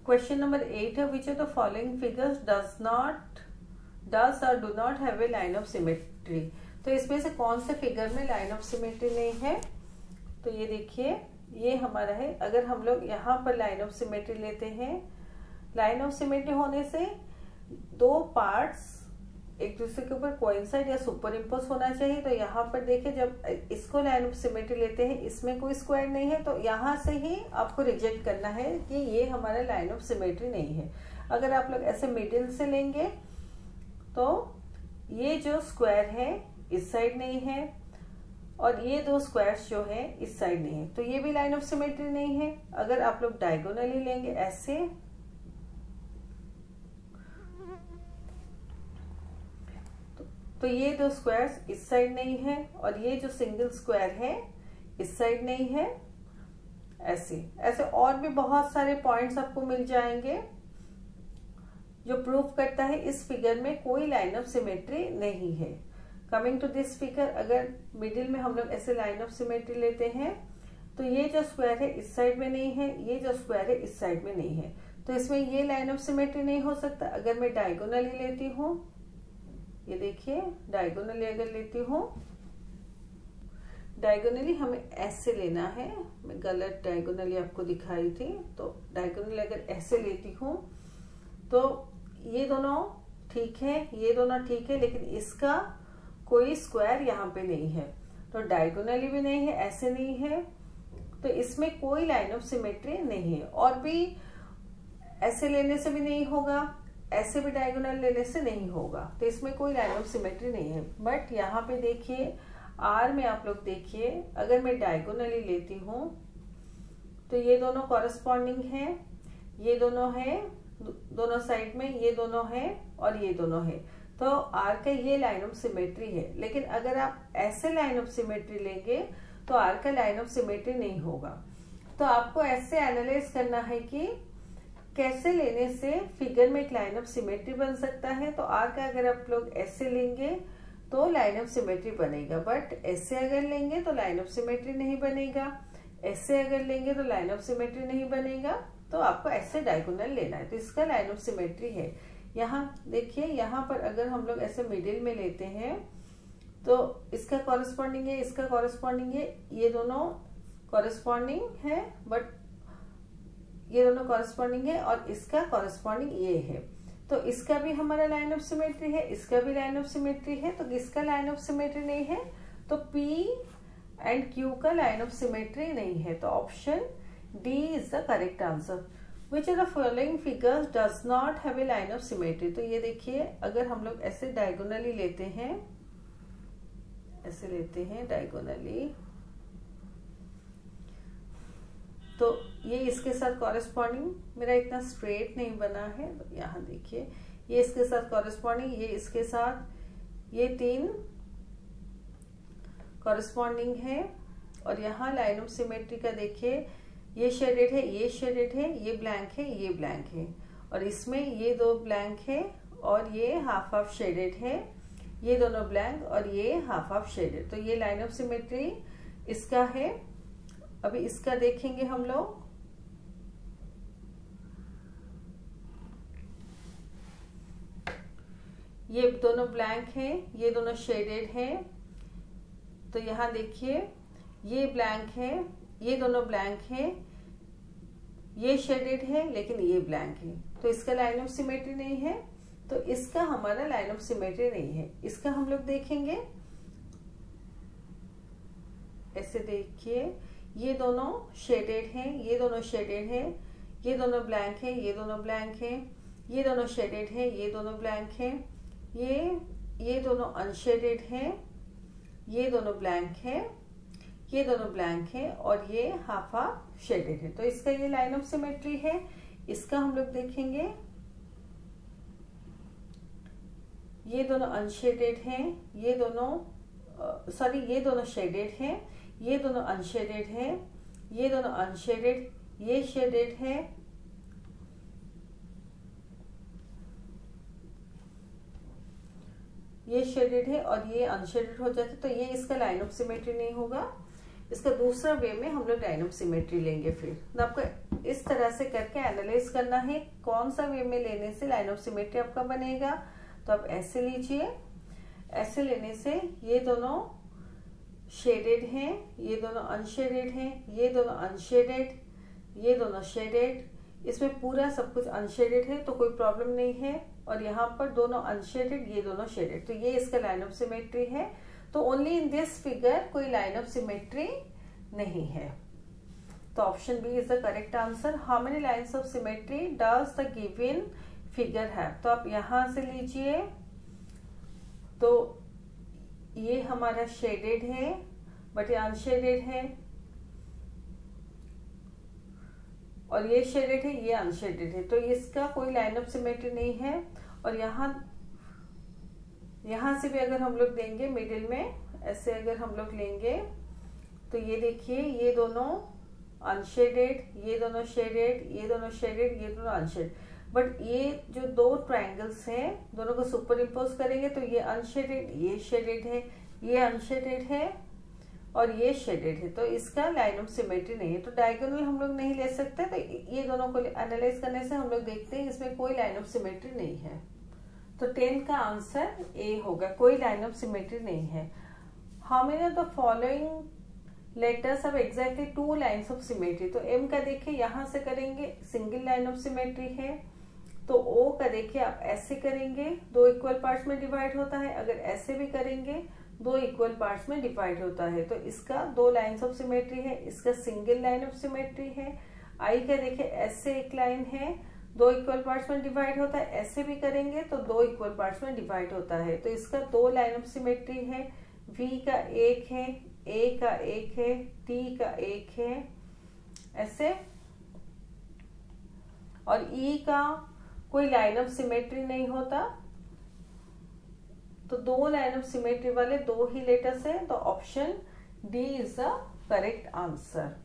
Question number 8 है, which of the following figures does or do not have a line of symmetry. तो इसमें से कौन से फिगर में लाइन ऑफ सिमेट्री नहीं है। तो ये देखिए, ये हमारा है। अगर हम लोग यहाँ पर लाइन ऑफ सिमेट्री लेते हैं, लाइन ऑफ सिमेट्री होने से दो पार्ट्स एक दूसरे के ऊपर कोइंसाइड या सुपर इम्पोज होना चाहिए। तो यहाँ पर देखिए, जब इसको लाइन ऑफ सिमेट्री लेते हैं, इसमें कोई स्क्वायर नहीं है, तो यहाँ से ही आपको रिजेक्ट करना है कि ये हमारा लाइन ऑफ सिमेट्री नहीं है। अगर आप लोग ऐसे मिडिल से लेंगे तो ये जो स्क्वायर है इस साइड नहीं है, और ये दो स्क्वायर्स जो है इस साइड नहीं है, तो ये भी लाइन ऑफ सिमेट्री नहीं है। अगर आप लोग डायगोनली लेंगे ऐसे, तो ये दो स्क्वायर्स इस साइड नहीं है, और ये जो सिंगल स्क्वायर है इस साइड नहीं है। ऐसे ऐसे और भी बहुत सारे पॉइंट्स आपको मिल जाएंगे जो प्रूव करता है इस फिगर में कोई लाइन ऑफ सिमेट्री नहीं है। कमिंग टू दिस फिगर, अगर मिडिल में हम लोग ऐसे लाइन ऑफ सिमेट्री लेते हैं, तो ये जो स्क्वायर है इस साइड में नहीं है, ये जो स्क्वायर है इस साइड में नहीं है, तो इसमें ये लाइन ऑफ सिमेट्री नहीं हो सकता। अगर मैं डायगोनली लेती हूँ, ये देखिए, डायगोनली अगर लेती हूँ, डायगोनली हमें ऐसे लेना है। मैं गलत डायगोनली आपको दिखाई थी, तो डायगोनली अगर ऐसे लेती हूँ तो ये दोनों ठीक है, ये दोनों ठीक है, लेकिन इसका कोई स्क्वायर यहाँ पे नहीं है, तो डायगोनली भी नहीं है, ऐसे नहीं है, तो इसमें कोई लाइन ऑफ सिमेट्री नहीं है। और भी ऐसे लेने से भी नहीं होगा, ऐसे भी डायगोनल लेने से नहीं होगा, तो इसमें कोई लाइन ऑफ सिमेट्री नहीं है। बट यहाँ पे देखिए, आर में आप लोग देखिए, अगर मैं डायगोनली लेती हूँ तो ये दोनों कॉरेस्पॉन्डिंग है, ये दोनों है दोनों साइड में, ये दोनों है और ये दोनों है, तो आर का ये लाइन ऑफ सिमेट्री है। लेकिन अगर आप ऐसे लाइन ऑफ सिमेट्री लेंगे तो आर का लाइन ऑफ सिमेट्री नहीं होगा। तो आपको ऐसे एनालाइज करना है कि कैसे लेने से फिगर में एक लाइन ऑफ सिमेट्री बन सकता है। तो आर का अगर आप लोग ऐसे लेंगे तो लाइन ऑफ सिमेट्री बनेगा, बट ऐसे अगर लेंगे तो लाइन ऑफ सिमेट्री नहीं बनेगा, ऐसे अगर लेंगे तो लाइन ऑफ सिमेट्री नहीं बनेगा। तो आपको ऐसे डायगोनल लेना है, तो इसका लाइन ऑफ सिमेट्री है। यहाँ देखिए, यहाँ पर अगर हम लोग ऐसे मिडिल में लेते हैं तो इसका कॉरेस्पॉन्डिंग है, इसका कॉरेस्पॉन्डिंग है, ये दोनों कॉरेस्पॉन्डिंग है, बट ये दोनों कॉरेस्पॉन्डिंग है, और इसका कॉरेस्पॉन्डिंग ये है, तो इसका भी हमारा लाइन ऑफ सिमेट्री है, इसका भी लाइन ऑफ सिमेट्री है। तो किसका लाइन ऑफ सिमेट्री नहीं है, तो P एंड Q का लाइन ऑफ सिमेट्री नहीं है। तो option D is the correct answer. Which of the following figures does not have a line of symmetry. तो ये देखिए, अगर हम लोग ऐसे डायगोनली लेते हैं, ऐसे लेते हैं डायगोनली, तो ये इसके साथ कॉरेस्पॉन्डिंग, मेरा इतना स्ट्रेट नहीं बना है, तो यहाँ देखिए, ये इसके साथ कॉरेस्पॉन्डिंग, ये इसके साथ, ये तीन कॉरेस्पॉन्डिंग है। और यहाँ लाइन ऑफ सिमेट्री का देखिए, ये शेडेड है, ये शेडेड है, ये ब्लैंक है, ये ब्लैंक है, और इसमें ये दो ब्लैंक है और ये हाफ हाफ शेडेड है, ये दोनों ब्लैंक और ये हाफ हाफ शेडेड। तो ये लाइन ऑफ सिमेट्री इसका है। अभी इसका देखेंगे हम लोग, ये दोनों ब्लैंक है, ये दोनों शेडेड है, तो यहाँ देखिए, ये ब्लैंक है, ये दोनों ब्लैंक है, ये शेडेड है, लेकिन ये ब्लैंक है, तो इसका लाइन ऑफ सिमेट्री नहीं है, तो इसका हमारा लाइन ऑफ सिमेट्री नहीं है। इसका हम लोग देखेंगे, ऐसे देखिए, ये दोनों शेडेड हैं, ये दोनों शेडेड है, ये दोनों ब्लैंक है, ये दोनों ब्लैंक है, ये दोनों शेडेड है, ये दोनों ब्लैंक है, ये दोनों अनशेडेड है, ये दोनों ब्लैंक है, ये दोनों ब्लैंक है, और ये हाफ हाफ शेडेड है, तो इसका ये लाइन ऑफ सिमेट्री है। इसका हम लोग देखेंगे, ये दोनों अनशेडेड हैं, ये दोनों ये दोनों शेडेड हैं, ये दोनों अनशेडेड है, ये दोनों अनशेडेड, ये शेडेड है, ये शेडेड है और ये अनशेडेड हो जाते, तो ये इसका लाइन ऑफ सिमेट्री नहीं होगा। इसका दूसरा वे में हम लोग लाइन ऑफ सिमेट्री लेंगे। फिर मैं आपको इस तरह से करके एनालाइज करना है कौन सा वे में लेने से लाइन ऑफ सिमेट्री आपका बनेगा। तो आप ऐसे लीजिए, ऐसे लेने से ये दोनों शेडेड हैं, ये दोनों अनशेडेड हैं, ये दोनों अनशेडेड, ये दोनों शेडेड, इसमें पूरा सब कुछ अनशेडेड है तो कोई प्रॉब्लम नहीं है। और यहाँ पर दोनों अनशेडेड, ये दोनों शेडेड, तो ये इसका लाइन ऑफ सिमेट्री है। तो ओनली इन दिस फिगर कोई लाइन ऑफ सिमेट्री नहीं है। तो option B is the correct answer. How many lines of symmetry does the given figure have. तो आप यहां से लीजिए, तो ये हमारा शेडेड है बट ये अनशेडेड है, और ये शेडेड है, ये अनशेडेड है, तो इसका कोई लाइन ऑफ सिमेट्री नहीं है। और यहां से भी अगर हम लोग देंगे मिडिल में, ऐसे अगर हम लोग लेंगे तो ये देखिए, ये दोनों अनशेडेड, ये दोनों शेडेड, ये दोनों शेडेड, ये दोनों अनशेडेड, बट ये जो दो ट्राइंगल्स हैं दोनों को सुपर इम्पोज करेंगे तो ये अनशेडेड, ये शेडेड है, ये अनशेडेड है और ये शेडेड है, तो इसका लाइन ऑफ सिमेट्री नहीं है। तो डायगोनल हम लोग नहीं ले सकते, तो ये दोनों को एनालाइज करने से हम लोग देखते हैं इसमें कोई लाइन ऑफ सिमेट्री नहीं है। तो 10 का आंसर ए होगा, कोई लाइन ऑफ सिमेट्री नहीं है। How many of the following letters have exactly 2 lines of symmetry. तो एम का देखिए यहां से करेंगे, सिंगल लाइन ऑफ सिमेट्री है। तो ओ का देखिए आप ऐसे करेंगे, 2 इक्वल पार्ट्स में डिवाइड होता है, अगर ऐसे भी करेंगे 2 इक्वल पार्ट्स में डिवाइड होता है, तो इसका 2 लाइन्स ऑफ सिमेट्री है, इसका सिंगल लाइन ऑफ सिमेट्री है। आई का देखिए ऐसे एक लाइन है, 2 इक्वल पार्ट्स में डिवाइड होता है, ऐसे भी करेंगे तो 2 इक्वल पार्ट्स में डिवाइड होता है, तो इसका 2 लाइन ऑफ सिमेट्री है। वी का 1 है, ए का 1 है, टी का 1 है, ऐसे। और ई का कोई लाइन ऑफ सिमेट्री नहीं होता, तो 2 लाइन ऑफ सिमेट्री वाले 2 ही लेटर्स हैं, तो option D is the correct answer.